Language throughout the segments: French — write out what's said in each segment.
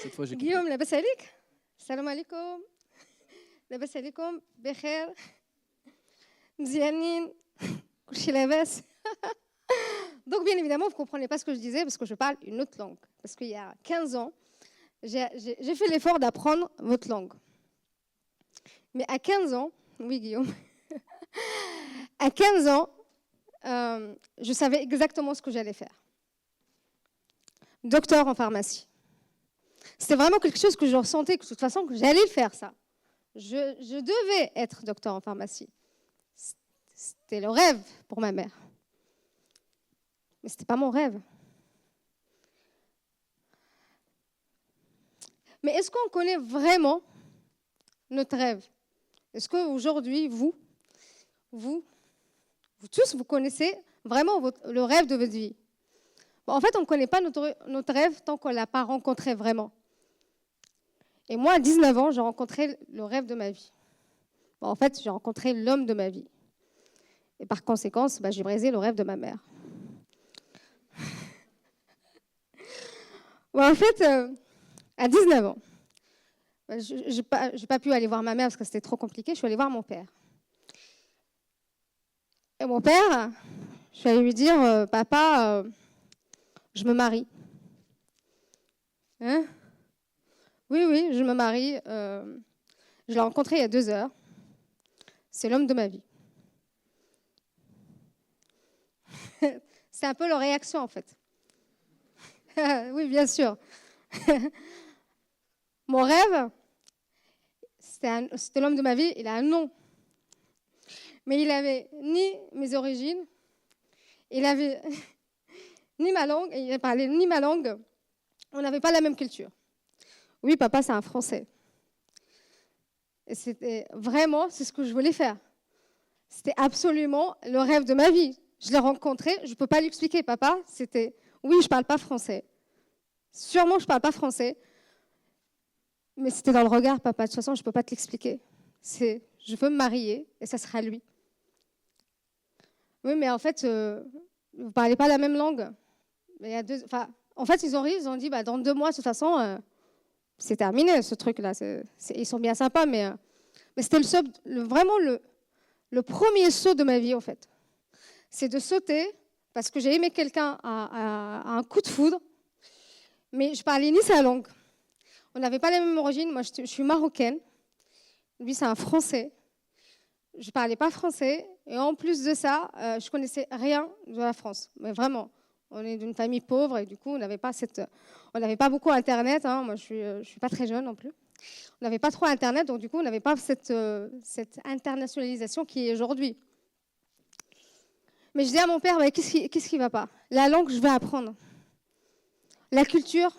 Cette fois, j'ai compris. Guillaume, labas alik. Salam alaikum. Labas alaikum. Bekher. Mzianin. Kouchi labas. Donc, bien évidemment, vous ne comprenez pas ce que je disais parce que je parle une autre langue. Parce qu'il y a 15 ans, j'ai fait l'effort d'apprendre votre langue. Mais à 15 ans, oui Guillaume, à 15 ans, je savais exactement ce que j'allais faire. Docteur en pharmacie. C'était vraiment quelque chose que je ressentais, que de toute façon, que j'allais faire ça. Je devais être docteur en pharmacie. C'était le rêve pour ma mère. Mais ce n'était pas mon rêve. Mais est-ce qu'on connaît vraiment notre rêve? Est-ce qu'aujourd'hui, vous tous, vous connaissez vraiment le rêve de votre vie? Bon, en fait, on ne connaît pas notre rêve tant qu'on ne l'a pas rencontré vraiment. Et moi, à 19 ans, j'ai rencontré le rêve de ma vie. Bon, en fait, j'ai rencontré l'homme de ma vie. Et par conséquent, j'ai brisé le rêve de ma mère. Bon, en fait, à 19 ans, je n'ai pas pu aller voir ma mère parce que c'était trop compliqué. Je suis allée voir mon père. Et mon père, je suis allée lui dire, papa, je me marie. Hein? Oui, je me marie. Je l'ai rencontré il y a 2 heures. C'est l'homme de ma vie. C'est un peu leur réaction, en fait. Oui, bien sûr. Mon rêve, c'était l'homme de ma vie, il a un nom. Mais il n'avait ni mes origines, il n'avait ni ma langue, il ne parlait ni ma langue. On n'avait pas la même culture. Oui, papa, c'est un Français. Et c'était vraiment, c'est ce que je voulais faire. C'était absolument le rêve de ma vie. Je l'ai rencontré, je ne peux pas l'expliquer, papa. C'était, oui, je ne parle pas français. Sûrement, je ne parle pas français. Mais c'était dans le regard, papa. De toute façon, je ne peux pas te l'expliquer. Je veux me marier et ça sera lui. Oui, mais en fait, vous ne parlez pas la même langue. Mais en fait, ils ont ri, ils ont dit, dans 2 mois, de toute façon, c'est terminé, ce truc-là. Ils sont bien sympas, mais c'était vraiment le premier saut de ma vie, en fait. C'est de sauter, parce que j'ai aimé quelqu'un à un coup de foudre, mais je parlais ni sa langue. On n'avait pas la même origine. Moi, je suis marocaine. Lui, c'est un Français. Je ne parlais pas français. Et en plus de ça, je ne connaissais rien de la France. Mais vraiment, on est d'une famille pauvre et du coup, on n'avait pas beaucoup Internet. Hein. Moi, je ne suis pas très jeune non plus. On n'avait pas trop Internet, donc du coup, on n'avait pas cette internationalisation qui est aujourd'hui. Mais je dis à mon père, qu'est-ce qui ne va pas? La langue, je vais apprendre. La culture,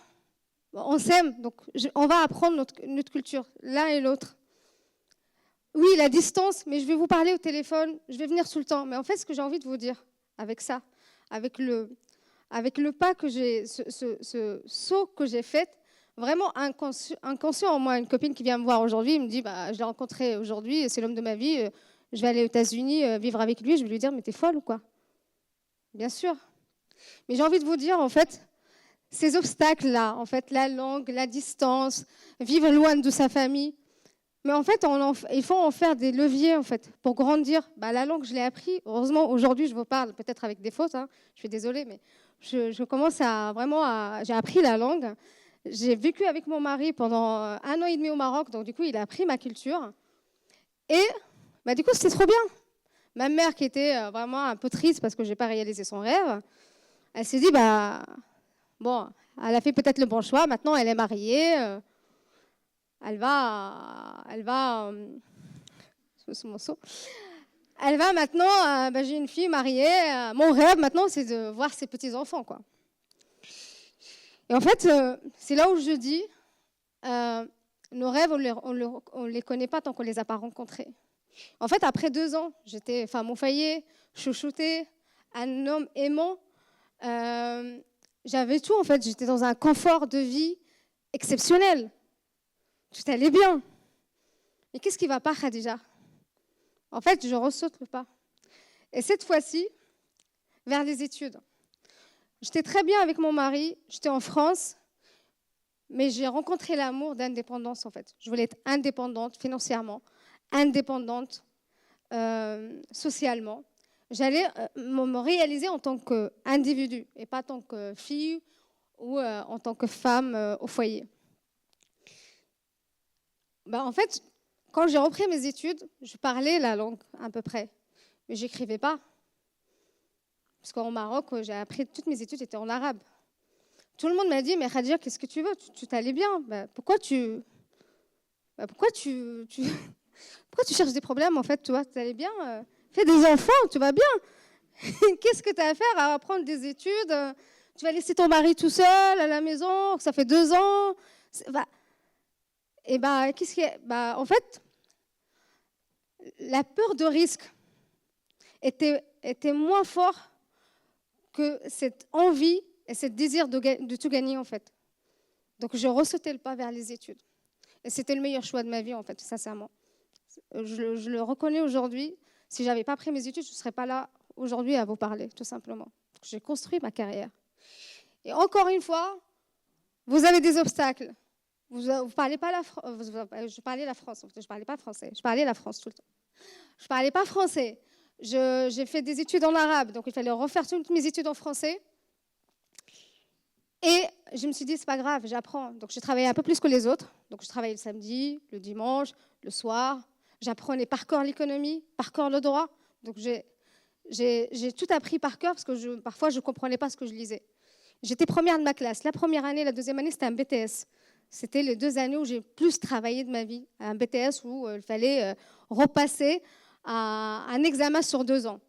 on s'aime, donc on va apprendre notre culture, l'un et l'autre. Oui, la distance, mais je vais vous parler au téléphone, je vais venir tout le temps. Mais en fait, ce que j'ai envie de vous dire avec ça, avec le pas que j'ai, ce saut que j'ai fait, vraiment inconscient en moi. Une copine qui vient me voir aujourd'hui, elle me dit, je l'ai rencontré aujourd'hui, c'est l'homme de ma vie, je vais aller aux États-Unis vivre avec lui. Je vais lui dire, mais t'es folle ou quoi? Bien sûr. Mais j'ai envie de vous dire, en fait, ces obstacles-là, en fait, la langue, la distance, vivre loin de sa famille, mais en fait, il faut en faire des leviers, en fait, pour grandir. La langue, je l'ai appris. Heureusement, aujourd'hui, je vous parle, peut-être avec des fautes, hein. Je suis désolée, mais je commence j'ai appris la langue. J'ai vécu avec mon mari pendant 1 an et demi au Maroc, donc du coup, il a appris ma culture. Et du coup, c'était trop bien. Ma mère, qui était vraiment un peu triste parce que je n'ai pas réalisé son rêve, elle s'est dit, bon, elle a fait peut-être le bon choix. Maintenant, elle est mariée. Elle va maintenant, j'ai une fille mariée. Mon rêve maintenant, c'est de voir ses petits-enfants, quoi. Et en fait, c'est là où je dis, nos rêves, on les connaît pas tant qu'on les a pas rencontrés. En fait, après 2 ans, j'étais femme au foyer, chouchoutée, un homme aimant. J'avais tout, en fait. J'étais dans un confort de vie exceptionnel. Tout allait bien. Mais qu'est-ce qui ne va pas, Khadija? En fait, je ressaute le pas. Et cette fois-ci, vers les études. J'étais très bien avec mon mari, j'étais en France, Mais j'ai rencontré l'amour d'indépendance, en fait. Je voulais être indépendante financièrement, indépendante socialement. J'allais me réaliser en tant qu'individu et pas en tant que fille ou en tant que femme au foyer. En fait, quand j'ai repris mes études, je parlais la langue à peu près, mais je n'écrivais pas. Parce qu'au Maroc, j'ai appris toutes mes études étaient en arabe. Tout le monde m'a dit, mais Khadija, qu'est-ce que tu veux? Tu t'allais bien. Pourquoi tu cherches des problèmes, en fait? Tu allais bien. Fais des enfants, tu vas bien. Qu'est-ce que tu as à faire à apprendre des études? Tu vas laisser ton mari tout seul à la maison, ça fait 2 ans. Qu'est-ce qui est? En fait, la peur de risque était moins fort que cette envie et ce désir de tout gagner, en fait. Donc, je ressautais le pas vers les études. Et c'était le meilleur choix de ma vie, en fait, sincèrement. Je le reconnais aujourd'hui. Si je n'avais pas pris mes études, je ne serais pas là aujourd'hui à vous parler, tout simplement. J'ai construit ma carrière. Et encore une fois, vous avez des obstacles. Vous parlez pas je parlais la France. Je ne parlais pas français. Je parlais la France tout le temps. Je ne parlais pas français. J'ai fait des études en arabe, donc il fallait refaire toutes mes études en français. Et je me suis dit, c'est pas grave, j'apprends. Donc je travaillais un peu plus que les autres. Donc je travaillais le samedi, le dimanche, le soir. J'apprenais par cœur l'économie, par cœur le droit. Donc j'ai tout appris par cœur parce que parfois je ne comprenais pas ce que je lisais. J'étais première de ma classe. La première année, la deuxième année, c'était un BTS. C'était les 2 années où j'ai plus travaillé de ma vie. Un BTS où il fallait repasser à un examen sur 2 ans.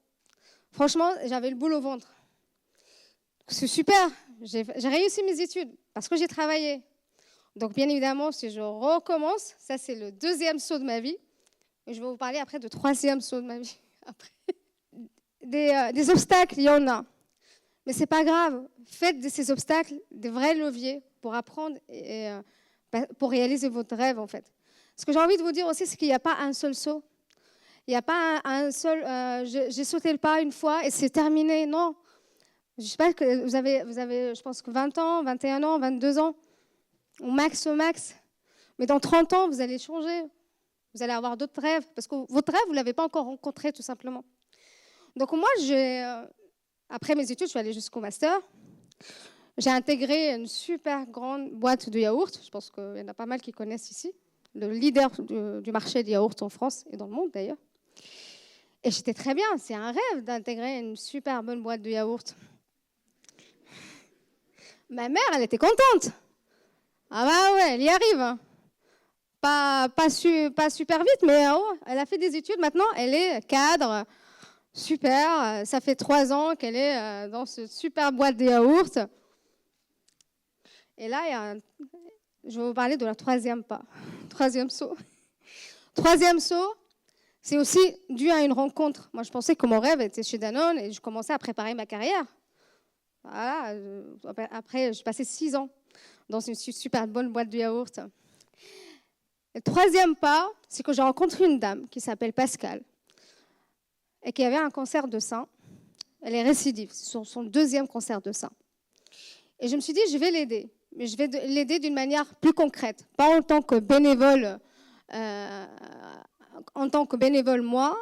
Franchement, j'avais le boule au ventre. C'est super. J'ai réussi mes études parce que j'ai travaillé. Donc, bien évidemment, si je recommence, ça, c'est le 2e saut de ma vie. Et je vais vous parler après de 3e saut de ma vie. Après. Des obstacles, il y en a. Mais ce n'est pas grave. Faites de ces obstacles des vrais leviers pour apprendre et pour réaliser votre rêve, en fait. Ce que j'ai envie de vous dire aussi, c'est qu'il n'y a pas un seul saut. Il n'y a pas un seul... j'ai sauté le pas une fois et c'est terminé. Non. Je sais pas que vous avez, je pense que 20 ans, 21 ans, 22 ans, au max. Mais dans 30 ans, vous allez changer. Vous allez avoir d'autres rêves. Parce que votre rêve, vous ne l'avez pas encore rencontré, tout simplement. Donc moi, après mes études, je suis allée jusqu'au master. J'ai intégré une super grande boîte de yaourts. Je pense qu'il y en a pas mal qui connaissent ici. Le leader du marché des yaourts en France et dans le monde, d'ailleurs. Et j'étais très bien. C'est un rêve d'intégrer une super bonne boîte de yaourts. Ma mère, elle était contente. Ah bah ouais, elle y arrive. Pas super vite, mais elle a fait des études. Maintenant, elle est cadre. Super. Ça fait 3 ans qu'elle est dans cette super boîte de yaourts. Et là, je vais vous parler de la 3e pas. 3e saut. 3e saut, c'est aussi dû à une rencontre. Moi, je pensais que mon rêve était chez Danone et je commençais à préparer ma carrière. Voilà. Après, j'ai passé 6 ans dans une super bonne boîte de yaourt. Le 3e pas, c'est que j'ai rencontré une dame qui s'appelle Pascal et qui avait un cancer de sein. Elle est récidive, c'est son 2e cancer de sein. Et je me suis dit, je vais l'aider. Mais je vais l'aider d'une manière plus concrète, pas en tant que bénévole, moi,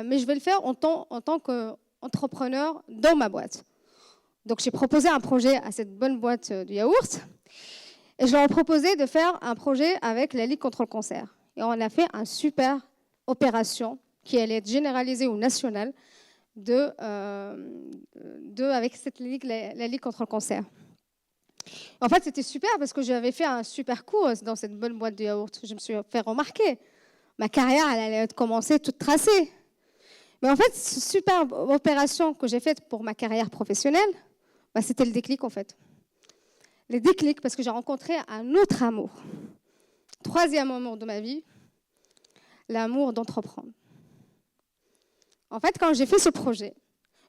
mais je vais le faire en tant qu'entrepreneur dans ma boîte. Donc j'ai proposé un projet à cette bonne boîte de yaourt et je leur ai proposé de faire un projet avec la Ligue contre le cancer. Et on a fait une super opération qui allait être généralisée ou nationale avec cette Ligue, la Ligue contre le cancer. En fait, c'était super parce que j'avais fait un super coup dans cette bonne boîte de yaourt. Je me suis fait remarquer. Ma carrière, elle allait commencer toute tracée. Mais en fait, cette super opération que j'ai faite pour ma carrière professionnelle, c'était le déclic, en fait. Le déclic, parce que j'ai rencontré un autre amour. 3e amour de ma vie, l'amour d'entreprendre. En fait, quand j'ai fait ce projet,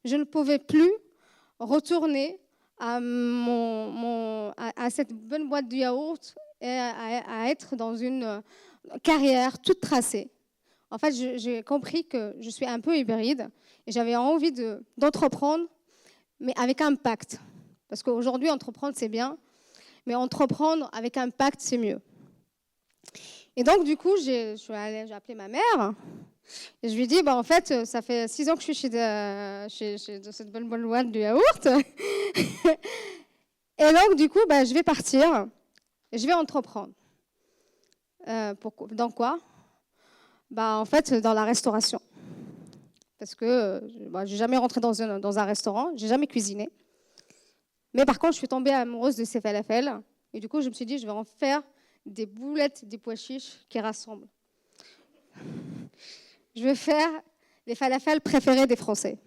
je ne pouvais plus retourner à cette bonne boîte de yaourt et à être dans une carrière toute tracée. En fait, j'ai compris que je suis un peu hybride et j'avais envie d'entreprendre, mais avec un impact. Parce qu'aujourd'hui, entreprendre, c'est bien, mais entreprendre avec impact, c'est mieux. Et donc, du coup, j'ai appelé ma mère et je lui ai dit, en fait, ça fait 6 ans que je suis chez cette bonne boîte de yaourt. Et donc, du coup, je vais partir et je vais entreprendre. Dans quoi ? En fait, dans la restauration. Parce que je n'ai jamais rentré dans un restaurant, je n'ai jamais cuisiné. Mais par contre, je suis tombée amoureuse de ces falafels. Et du coup, je me suis dit, je vais en faire des boulettes, des pois chiches qui rassemblent. Je vais faire les falafels préférés des Français.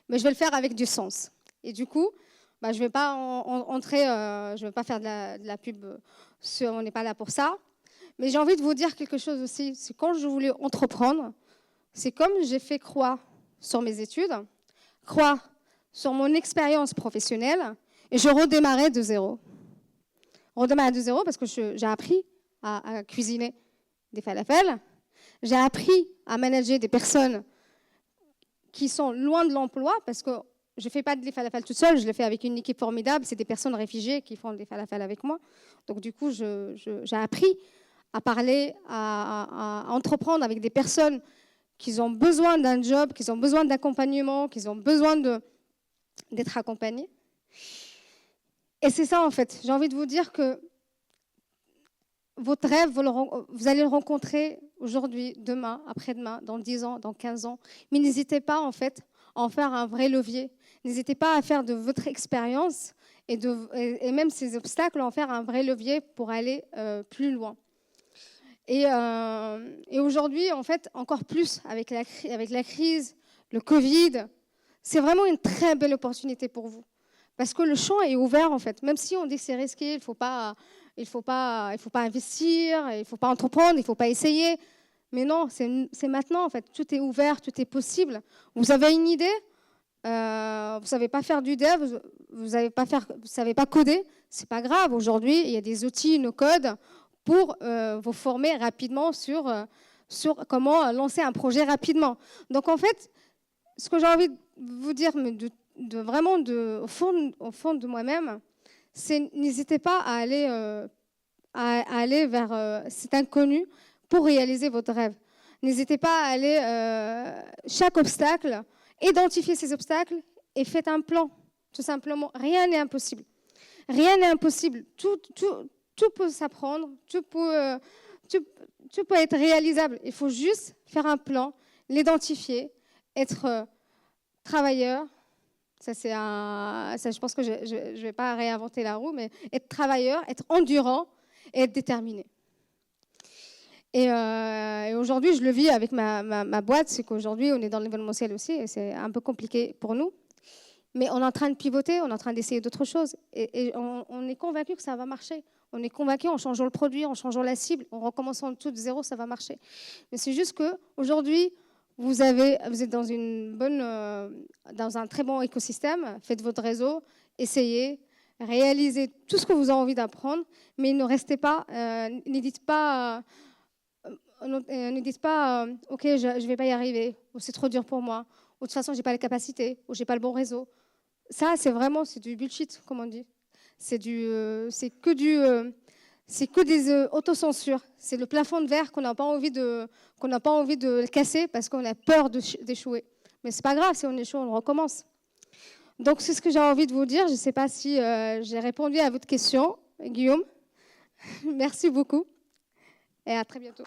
Mais je vais le faire avec du sens. Et du coup, je ne vais pas je vais pas faire de la pub, on n'est pas là pour ça. Mais j'ai envie de vous dire quelque chose aussi. C'est quand je voulais entreprendre, c'est comme j'ai fait croix sur mes études, croix sur mon expérience professionnelle, et je redémarrais de zéro. Redémarrer de zéro parce que j'ai appris à cuisiner des falafels, j'ai appris à manager des personnes qui sont loin de l'emploi, parce que je ne fais pas des falafels toute seule, je le fais avec une équipe formidable, c'est des personnes réfugiées qui font des falafels avec moi. Donc du coup, j'ai appris à parler, à entreprendre avec des personnes qui ont besoin d'un job, qui ont besoin d'accompagnement, qui ont besoin d'être accompagnés. Et c'est ça, en fait. J'ai envie de vous dire que votre rêve, vous allez le rencontrer aujourd'hui, demain, après-demain, dans 10 ans, dans 15 ans. Mais n'hésitez pas, en fait, à en faire un vrai levier. N'hésitez pas à faire de votre expérience et même ces obstacles, en faire un vrai levier pour aller plus loin. Et aujourd'hui, en fait, encore plus avec la crise, le Covid, c'est vraiment une très belle opportunité pour vous. Parce que le champ est ouvert, en fait. Même si on dit que c'est risqué, il ne faut pas investir, il ne faut pas entreprendre, il ne faut pas essayer. Mais non, c'est maintenant, en fait. Tout est ouvert, tout est possible. Vous avez une idée, vous ne savez pas faire du dev, vous ne savez pas coder, ce n'est pas grave. Aujourd'hui, il y a des outils no-code pour vous former rapidement sur comment lancer un projet rapidement. Donc, en fait, ce que j'ai envie de vous dire, mais vraiment au fond de moi-même, c'est n'hésitez pas à aller vers cet inconnu pour réaliser votre rêve. N'hésitez pas à aller chaque obstacle, identifier ces obstacles et faites un plan, tout simplement. Rien n'est impossible. Rien n'est impossible. Tout peut s'apprendre, tout peut être réalisable. Il faut juste faire un plan, l'identifier, être travailleur. Ça, je pense que je ne vais pas réinventer la roue, mais être travailleur, être endurant et être déterminé. Et aujourd'hui, je le vis avec ma boîte, c'est qu'aujourd'hui, on est dans l'événementiel aussi, et c'est un peu compliqué pour nous. Mais on est en train de pivoter, on est en train d'essayer d'autres choses. Et on est convaincu que ça va marcher. On est convaincu en changeant le produit, en changeant la cible, en recommençant tout de zéro, ça va marcher. Mais c'est juste qu'aujourd'hui, vous êtes dans un très bon écosystème, faites votre réseau, essayez, réalisez tout ce que vous avez envie d'apprendre, mais ne restez pas, ne dites pas, ok, je ne vais pas y arriver, ou c'est trop dur pour moi, ou de toute façon, je n'ai pas les capacités, ou je n'ai pas le bon réseau. Ça, c'est du bullshit, comme on dit. C'est que des autocensures. C'est le plafond de verre qu'on n'a pas envie de casser parce qu'on a peur d'échouer. Mais c'est pas grave, si on échoue, on recommence. Donc c'est ce que j'ai envie de vous dire. Je ne sais pas si j'ai répondu à votre question, Guillaume. Merci beaucoup et à très bientôt.